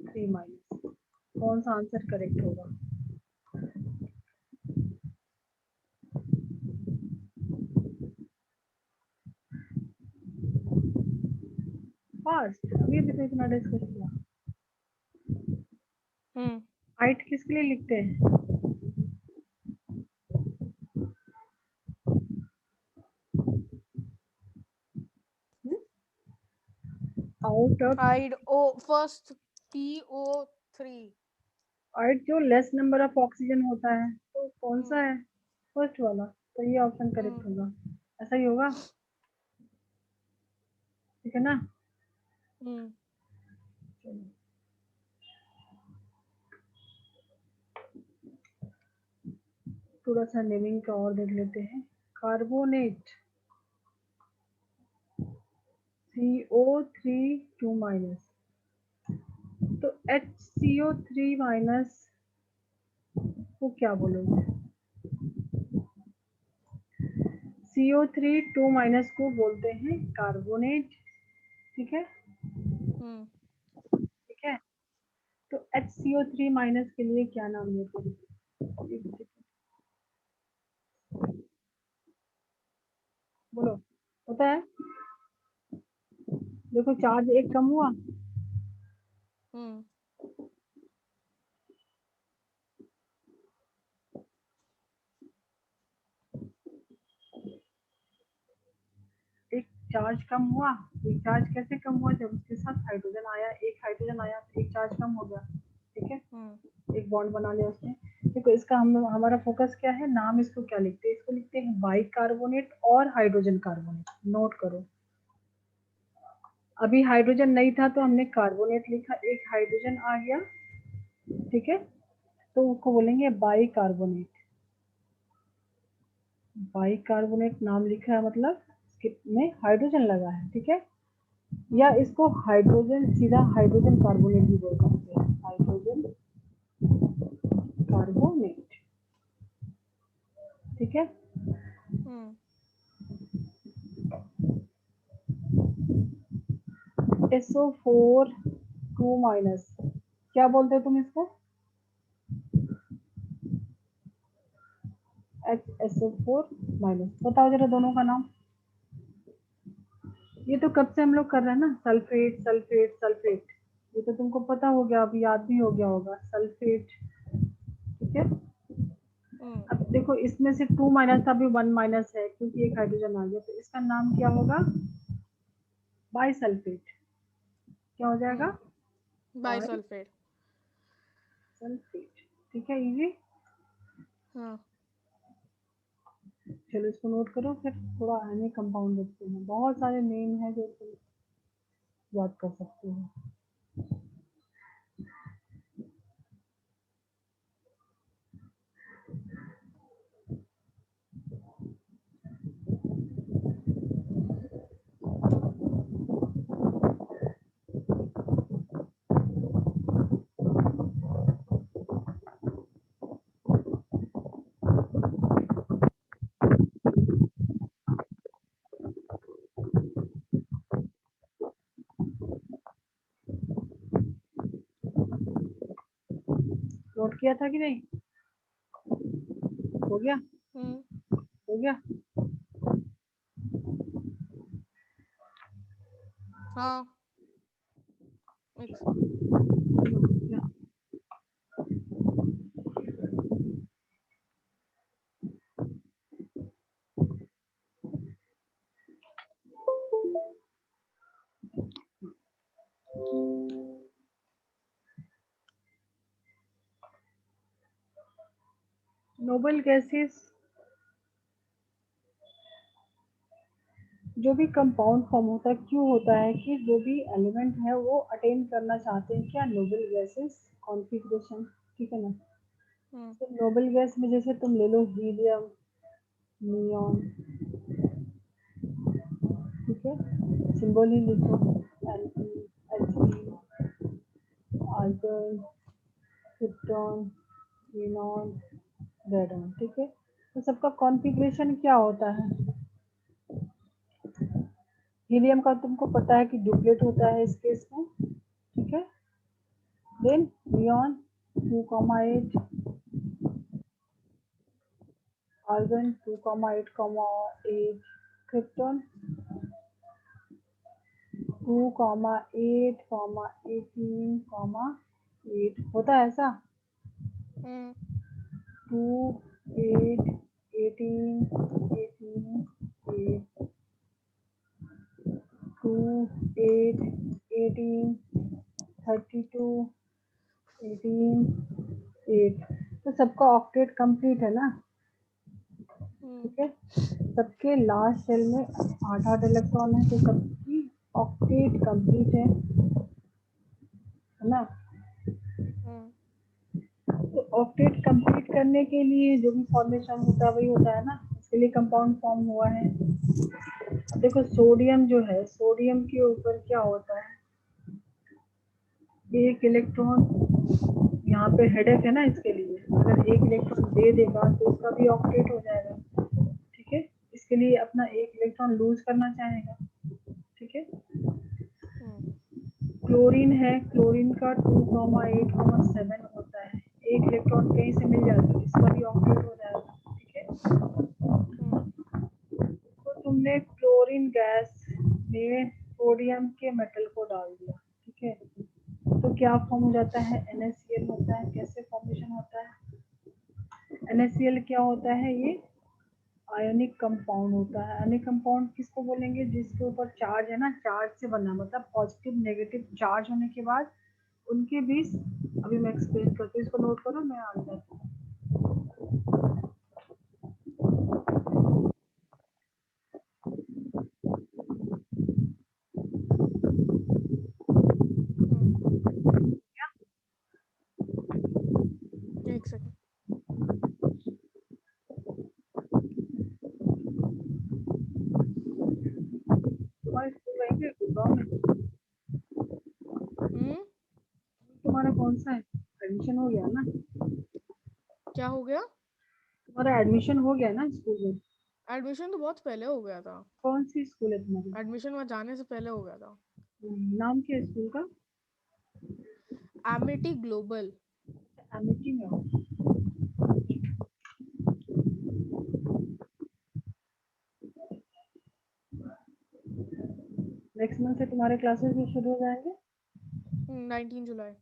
3 minus, कौन सा आंसर करेक्ट होगा, फास्ट, अभी अभी तो इतना डिस्कस किया, हम्म हाइट किसके लिए लिखते हैं, आउट ऑफ, आइड ओ फर्स्ट PO3। हाइट जो लेस नंबर ऑफ ऑक्सीजन होता है तो कौन सा हम्म है, फर्स्ट वाला, तो ये ऑप्शन करेक्ट हम्म होगा, ऐसा ही होगा, ठीक है ना, हम्म चलो थोड़ा सा नेमिंग का और देख लेते हैं, कार्बोनेट CO3 2 माइनस, तो HCO3 माइनस को क्या बोलोगे, CO3 2 माइनस को बोलते हैं कार्बोनेट, ठीक है, हम्म ठीक है, तो HCO3 माइनस के लिए क्या नाम लेते हैं, बोलो, पता है, देखो चार्ज एक कम हुआ, हम्म एक चार्ज कम हुआ, एक चार्ज कैसे कम हुआ, जब उसके साथ हाइड्रोजन आया, एक हाइड्रोजन आया तो एक चार्ज कम हो गया, ठीक है, हम्म एक बॉन्ड बना लिया उसने, देखो इसका हम हमारा फोकस क्या है, नाम इसको क्या लिखते हैं, इसको लिखते हैं बाइकार्बोनेट और हाइड्रोजन कार्बोनेट, नोट करो, अभी हाइड्रोजन नहीं था तो हमने कार्बोनेट लिखा, एक हाइड्रोजन आ गया ठीक है, तो उसको बोलेंगे बाइकार्बोनेट। बाइकार्बोनेट नाम लिखा है मतलब इसके में हाइड्रोजन लगा है, ठीक है। या इसको हाइड्रोजन, सीधा हाइड्रोजन कार्बोनेट भी बोल सकते हैं, हाइड्रोजन कार्बोनेट, ठीक है। SO4 2 माइनस, क्या बोलते हो तुम इसको? HSO4 माइनस, बताओ जरा दोनों का नाम। ये तो कब से हम लोग कर रहे हैं ना, सल्फेट सल्फेट सल्फेट, ये तो तुमको पता हो गया, अभी याद भी हो गया होगा, सल्फेट, ठीक है। अब देखो इसमें से 2 माइनस था, अभी 1 माइनस है क्योंकि एक हाइड्रोजन आ गया, तो इसका नाम क्या होगा? बाइसल्फेट। क्या हो जाएगा? बाइसल्फेट। बाइसल्फेट, ठीक है, इजी। हाँ। चलो इसको नोट करो, फिर थोड़ा आने कंपाउंड देखते हैं, बहुत सारे नेम है जो तुम याद कर सकते हो। नोट किया था कि नहीं? हो गया? हो गया? हाँ। एक नोबल गैसेस जो भी कंपाउंड फॉर्म होता है, क्यों होता है कि जो भी एलिमेंट है वो अटेन करना चाहते हैं क्या, नोबल गैसेस कॉन्फ़िगरेशन, ठीक है ना। तो नोबल गैस में जैसे तुम ले लो हीलियम, नियॉन, ठीक है, सिंबल ही लिखो, Fe, He, आर्गन, क्रिप्टॉन, यूनॉन, रेडॉन, ठीक है। तो सबका कॉन्फ़िगरेशन क्या होता है? हीलियम का तुमको पता है कि डुप्लेट होता है इस केस में, ठीक है। देन नियॉन 2,8, आर्गन 2,8,8, क्रिप्टॉन 2,8,18,8 होता है ऐसा, 2, 8, 18, 18, 8, 2, 8, 18, 32, 18, 8, तो सबका ऑक्टेट कंप्लीट है ना, ठीक है। सबके लास्ट सेल में 8-8 इलेक्ट्रॉन है, तो सबकी ऑक्टेट कंप्लीट है ना। तो ऑक्टेट कंप्लीट करने के लिए जो भी फॉर्मेशन होता है वही होता है ना, इसके लिए कंपाउंड फॉर्म हुआ है। अब देखो सोडियम जो है, सोडियम के ऊपर क्या होता है, एक इलेक्ट्रॉन, यहाँ पे हेडेक है ना इसके लिए, अगर एक इलेक्ट्रॉन दे देगा तो उसका भी ऑक्टेट हो जाएगा, ठीक है। इसके लिए अपना एक इलेक्ट्रॉन लूज करना चाहेगा, ठीक है। क्लोरीन है, क्लोरीन का 2,8,7 होता है, एक इलेक्ट्रॉन कहीं से मिल जाता है, इसका भी ऑक्टेट हो जाएगा, ठीक है। तो तुमने क्लोरीन गैस में सोडियम के मेटल को डाल दिया, ठीक है, तो क्या फॉर्म हो जाता है, NaCl होता है। कैसे फॉर्मेशन होता है? NaCl क्या होता है, ये आयनिक कंपाउंड होता है। आयनिक कंपाउंड किसको बोलेंगे, जिसके ऊपर चार्ज है ना, चार्ज से बना, मतलब पॉजिटिव नेगेटिव चार्ज होने के बाद उनके बीच, अभी मैं एक्सप्लेन करती हूँ, इसको नोट करो, मैं आ जाती हूँ। कौन सा है? एडमिशन हो गया ना? क्या हो गया? तुम्हारा एडमिशन हो गया ना स्कूल में? एडमिशन तो बहुत पहले हो गया था। कौन सी स्कूल है तुम्हारी? एडमिशन वहाँ जाने से पहले हो गया था। नाम क्या है स्कूल का? Amity global. एमिटी में हो? नेक्स्ट मंथ से तुम्हारे क्लासेस भी शुरू हो जाएंगे? 19 जुलाई।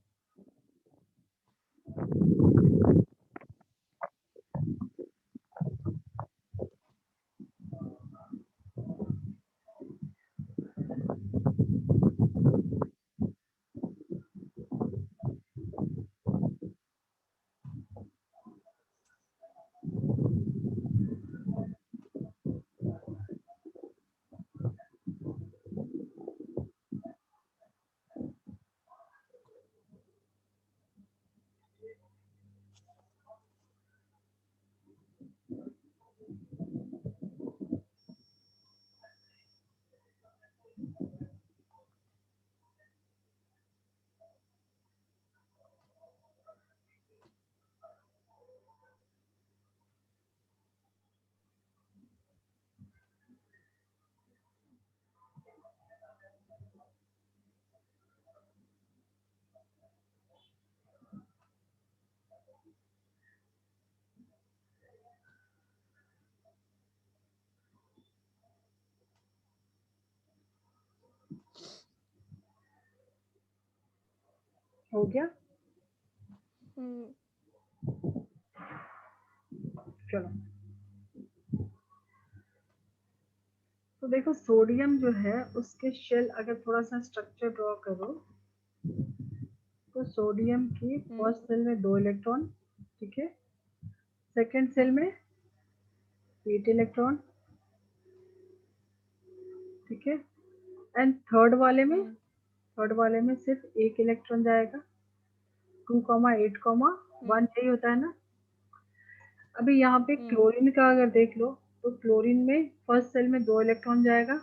हो गया? चलो, तो देखो सोडियम जो है उसके शेल अगर थोड़ा सा स्ट्रक्चर ड्रॉ करो, तो सोडियम की फर्स्ट सेल में 2 इलेक्ट्रॉन, ठीक है, सेकेंड सेल में 8 इलेक्ट्रॉन, ठीक है, एंड थर्ड वाले में सिर्फ 1 इलेक्ट्रॉन जाएगा। 2,8,1 यही होता है ना? अभी यहाँ पे क्लोरीन का अगर देख लो, तो क्लोरीन में फर्स्ट सेल में 2 इलेक्ट्रॉन जाएगा,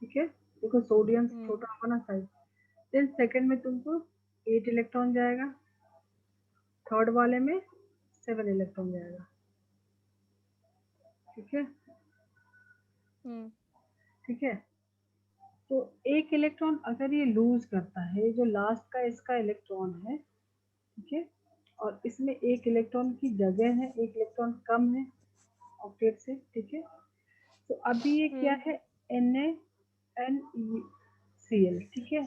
ठीक है, देखो सोडियम से छोटा होगा ना साइज। फिर सेकंड में तुमको 8 इलेक्ट्रॉन जाएगा, थर्ड वाले में 7 इलेक्ट्रॉन जाएगा, ठीक है, ठीक है। तो 1 इलेक्ट्रॉन अगर ये लूज करता है, जो लास्ट का इसका इलेक्ट्रॉन है, ठीक है, और इसमें 1 इलेक्ट्रॉन की जगह है, 1 इलेक्ट्रॉन कम है ऑक्टेट से, ठीक है। तो अभी ये क्या है? NaCl, ठीक है।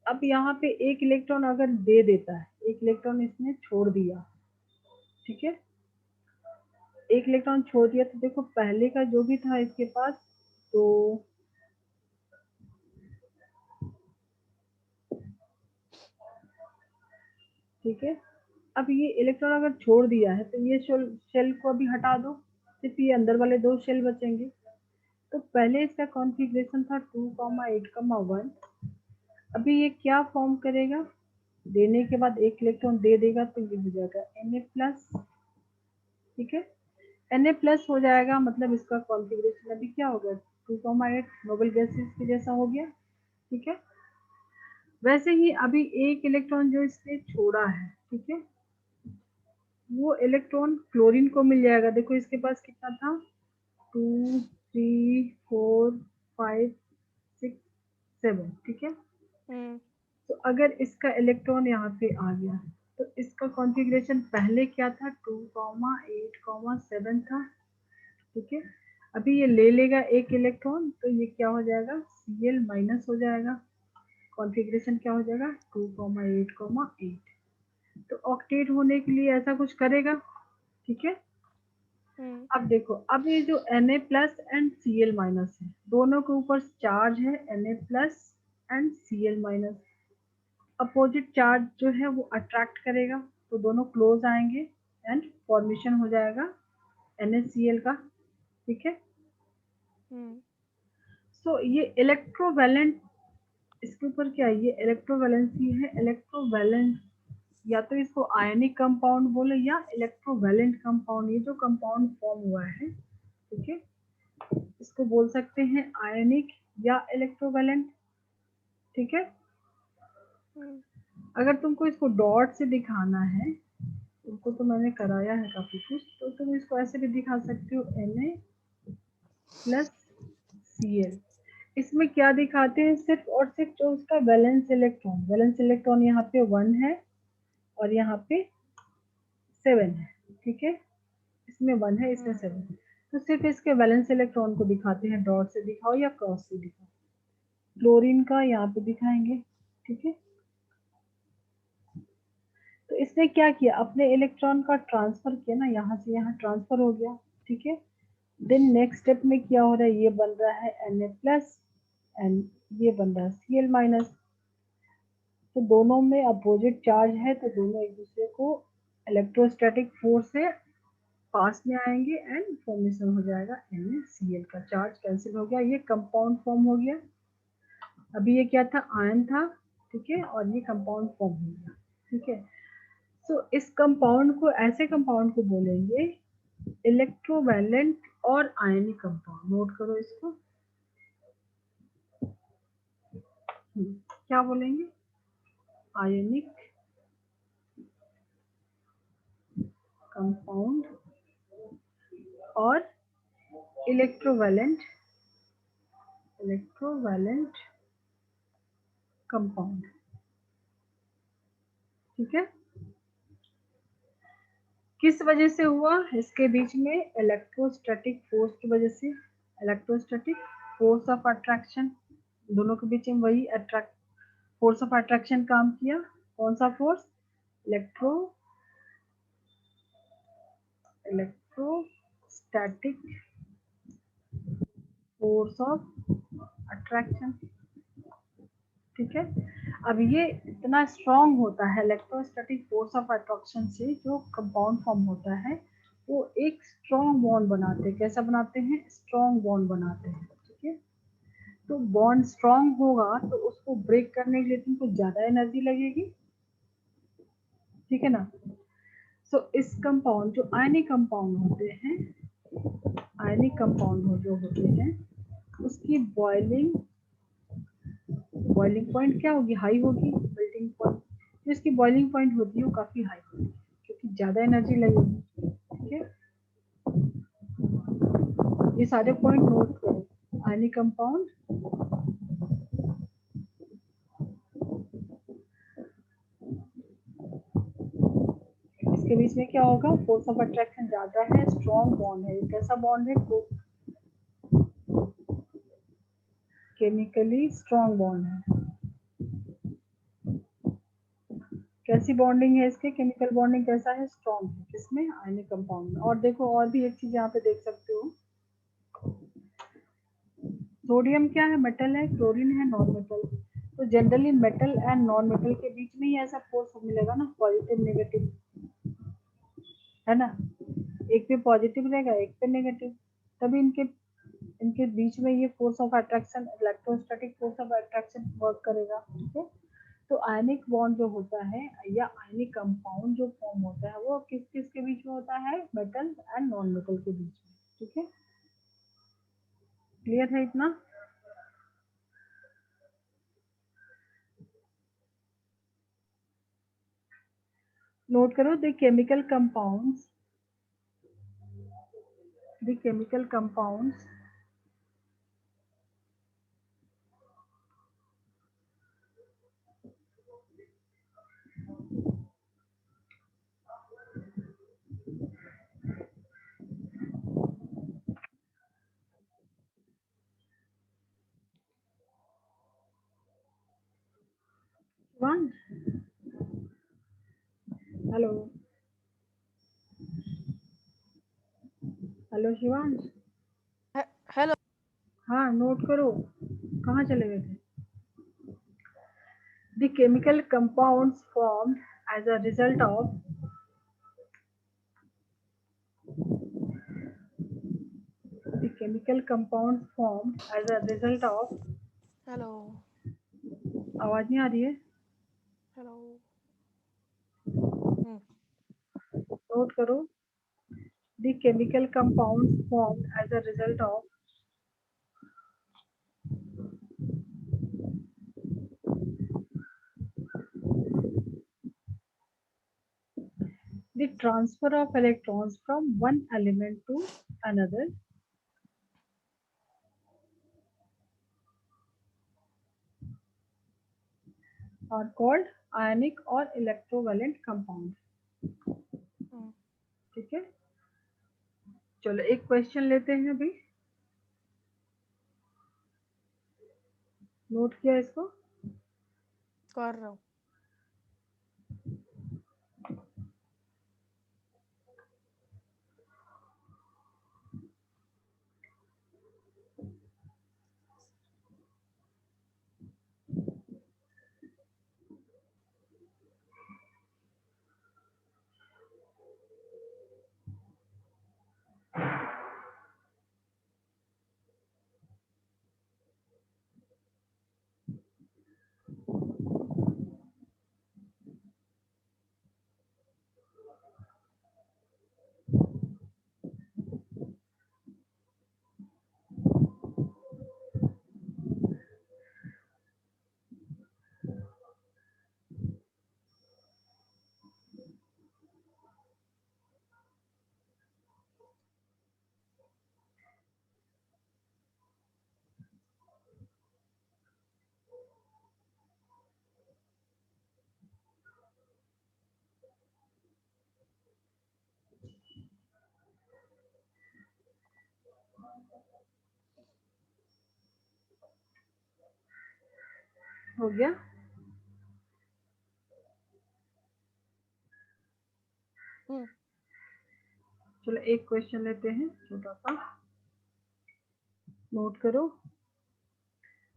अब यहाँ पे 1 इलेक्ट्रॉन अगर दे देता है, 1 इलेक्ट्रॉन इसने छोड़ दिया, ठीक है, 1 इलेक्ट्रॉन छोड़ दिया, तो देखो पहले का जो भी था इसके पास, तो ठीक है, अब ये इलेक्ट्रॉन अगर छोड़ दिया है, तो ये शेल को अभी हटा दो, सिर्फ ये अंदर वाले 2 शेल बचेंगे। तो पहले इसका कॉन्फ़िगरेशन था 2,8,1। अभी ये क्या फॉर्म करेगा? देने के बाद 1 इलेक्ट्रॉन दे देगा, तो ये हो जाएगा Na+, ठीक है। Na+ हो जाएगा, मतलब इसका कॉन्फ़िगरेशन अभी क्या हो गया? 2,8 नोबल गैसेस के जैसा हो गया, ठीक है। वैसे ही अभी 1 इलेक्ट्रॉन जो इसने छोड़ा है, ठीक है, वो इलेक्ट्रॉन क्लोरीन को मिल जाएगा। देखो इसके पास कितना था? 2, 3, 4, 5, 6, 7, ठीक है। तो अगर इसका इलेक्ट्रॉन यहाँ पे आ गया, तो इसका कॉन्फ़िगरेशन पहले क्या था? 2,8,7 था, ठीक है। अभी ये ले लेगा 1 इलेक्ट्रॉन, तो ये क्या हो जाएगा? Cl- हो जाएगा। कॉन्फ़िगरेशन क्या हो जाएगा? 2,8,8। तो ऑक्टेट होने के लिए ऐसा कुछ करेगा, ठीक है। अब देखो, अब ये जो Na+ एंड Cl- है, दोनों के ऊपर चार्ज है Na+ and Cl-। Opposite charge जो है वो अट्रैक्ट करेगा, तो दोनों क्लोज आएंगे एंड फॉर्मेशन हो जाएगा NaCl का, ठीक है। सो ये इलेक्ट्रोवैलेंट, इसके ऊपर क्या है? ये इलेक्ट्रोवैलेंसी है। इलेक्ट्रोवैलेंट, या तो इसको आयनिक कंपाउंड बोले या इलेक्ट्रोवैलेंट कंपाउंड। ये जो कंपाउंड फॉर्म हुआ है, ठीक है, इसको बोल सकते हैं आयनिक या इलेक्ट्रोवैलेंट। ठीक है। अगर तुमको इसको डॉट से दिखाना है, तुमको तो मैंने कराया है काफी कुछ, तो तुम इसको ऐसे भी दिखा सकते हो Na+Cl। इसमें क्या दिखाते हैं, सिर्फ और सिर्फ जो उसका वैलेंस इलेक्ट्रॉन यहाँ पे 1 है और यहाँ पे 7 है, ठीक है। इसमें 1 है, इसमें 7 है, तो सिर्फ इसके वैलेंस इलेक्ट्रॉन को दिखाते हैं, डॉट से दिखाओ या क्रॉस से दिखाओ। क्लोरीन का यहाँ पे दिखाएंगे, ठीक है। तो इसने क्या किया, अपने इलेक्ट्रॉन का ट्रांसफर किया ना, यहाँ से यहाँ ट्रांसफर हो गया, ठीक है। देन नेक्स्ट स्टेप में क्या हो रहा है, ये बन रहा है Na+ एंड ये बन रहा है Cl-। तो दोनों में अपोजिट चार्ज है, तो दोनों एक दूसरे को इलेक्ट्रोस्टैटिक फोर्स से पास में आएंगे एंड फॉर्मेशन हो जाएगा NaCl का। चार्ज कैंसिल हो गया, ये कंपाउंड फॉर्म हो गया। अभी ये क्या था, आयन था, ठीक है, और ये कंपाउंड फॉर्म हो गया, ठीक है। तो इस कंपाउंड को, ऐसे कंपाउंड को बोलेंगे इलेक्ट्रोवैलेंट और आयनिक कंपाउंड। नोट करो इसको, क्या बोलेंगे, आयनिक कंपाउंड और इलेक्ट्रोवैलेंट कंपाउंड, ठीक है। किस वजह से हुआ, इसके बीच में इलेक्ट्रोस्टैटिक फोर्स की वजह से, इलेक्ट्रोस्टैटिक फोर्स ऑफ अट्रैक्शन, दोनों के बीच में वही अट्रैक्ट फोर्स ऑफ अट्रैक्शन काम किया। कौन सा force, electrostatic force of attraction, ठीक है। अब ये इतना स्ट्रॉन्ग होता है, इलेक्ट्रोस्टैटिक फोर्स ऑफ अट्रैक्शन से जो कंपाउंड फॉर्म होता है, वो एक स्ट्रॉन्ग बॉन्ड बनाते हैं। कैसा बनाते हैं, स्ट्रॉन्ग बॉन्ड बनाते हैं, ठीक है। तो बॉन्ड स्ट्रॉन्ग होगा तो उसको ब्रेक करने के लिए तुमको ज्यादा एनर्जी लगेगी, ठीक है ना। सो इस कंपाउंड, जो आयनिक कंपाउंड होते हैं, आयनिक कंपाउंड जो होते हैं, उसकी बॉइलिंग पॉइंट क्या होगी, हाई होगी। मेल्टिंग पॉइंट, जो इसकी बॉइलिंग पॉइंट होती है वो काफी हाई होगी, क्योंकि ज्यादा एनर्जी लगेगी, ठीक है। ये सारे पॉइंट नोट करो। आयनिक कंपाउंड, इसके बीच में क्या होगा, फोर्स ऑफ अट्रैक्शन ज्यादा है, स्ट्रॉन्ग बॉन्ड है। कैसा बॉन्ड है, केमिकली स्ट्रॉन्ग बॉन्ड है। कैसी बॉन्डिंग है इसके, केमिकल बॉन्डिंग कैसा है, स्ट्रॉन्ग है। किसमें, आयनिक कंपाउंड में। और देखो और भी एक चीज यहाँ पे देख सकते हो, सोडियम क्या है, मेटल है, क्लोरीन है नॉन मेटल। तो generally metal and non metal के बीच में ही ऐसा फोर्स मिलेगा ना, पॉजिटिव नेगेटिव, है ना। एक पे पॉजिटिव रहेगा, एक पे नेगेटिव, तभी इनके इनके बीच में ये force of attraction, electrostatic force of attraction work करेगा, ठीक है। तो आयनिक बॉन्ड जो होता है या आयनिक कंपाउंड जो फॉर्म होता है, वो किस किस के बीच में होता है, मेटल एंड नॉन मेटल के बीच में, ठीक है। क्लियर है इतना। नोट करो, the chemical compounds one, hello, hello Shivansh. Hello. हाँ नोट करो, कहाँ चले गए थे। The chemical compounds formed as a result of, the chemical compounds formed as a result of, hello. आवाज नहीं आ रही है, हेलो। नोट करो, the chemical compounds formed as a result of The transfer of electrons from one element to another are called ionic or electrovalent compound. ठीक है, चलो एक क्वेश्चन लेते हैं अभी, नोट किया इसको, कर रहा हूँ। हो गया, चलो एक क्वेश्चन लेते हैं छोटा सा, नोट करो।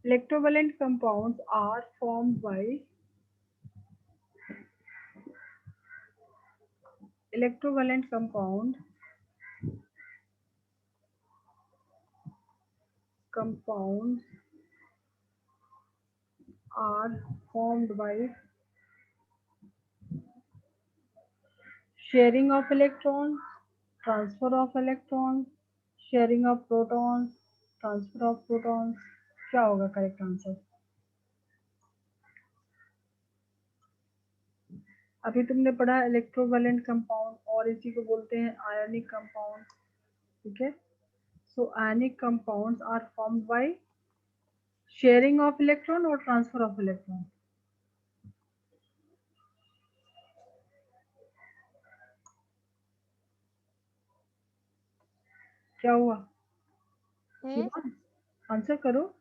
Electrovalent compounds are formed by electrovalent compounds are formed by sharing of electrons, transfer of electrons, sharing of protons, transfer of protons. क्या होगा करेक्ट आंसर? अभी तुमने पढ़ा इलेक्ट्रोवेलेंट कंपाउंड और इसी को बोलते हैं आयनिक कंपाउंड, ठीक है। So ionic compounds are formed by sharing of electron और ट्रांसफर ऑफ इलेक्ट्रॉन। क्या हुआ? आंसर करो।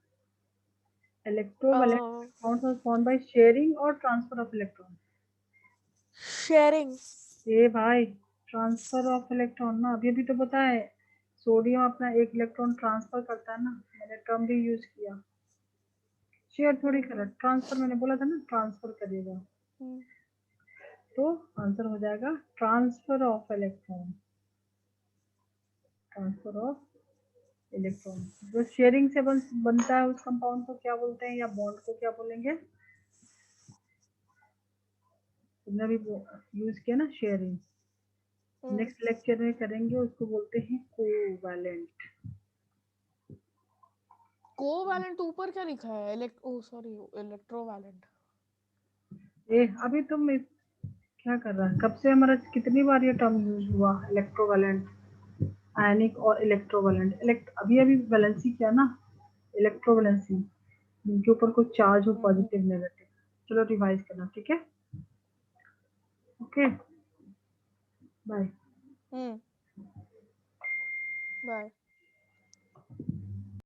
Electrovalent compounds are formed by sharing और ट्रांसफर ऑफ इलेक्ट्रॉन। शेयरिंग। ए भाई, ट्रांसफर ऑफ इलेक्ट्रॉन ना, अभी तो पता है सोडियम अपना एक इलेक्ट्रॉन ट्रांसफर करता है ना, मैंने टर्म भी यूज किया, शेयर थोड़ी करा, ट्रांसफर मैंने बोला था ना, ट्रांसफर करेगा। तो आंसर हो जाएगा transfer of electron, transfer of electron. जो शेयरिंग से बनता है उस कंपाउंड को क्या बोलते हैं, या बॉन्ड को क्या बोलेंगे? तुमने भी यूज किया ना शेयरिंग, नेक्स्ट लेक्चर में करेंगे, उसको बोलते हैं कोवैलेंट। कोवैलेंट ऊपर क्या लिखा है? इलेक्ट्रोवैलेंट। अभी तुम क्या कर रहा है, कब से हमारा कितनी बार ये टर्म यूज हुआ, इलेक्ट्रोवैलेंट, आयनिक और इलेक्ट्रोवैलेंट। अभी वैलेंसी किया ना, इलेक्ट्रोवैलेंसी, जिनके ऊपर कोई चार्ज हो, पॉजिटिव नेगेटिव। चलो रिवाइज करना, ठीक है, ओके, बाय। बाय।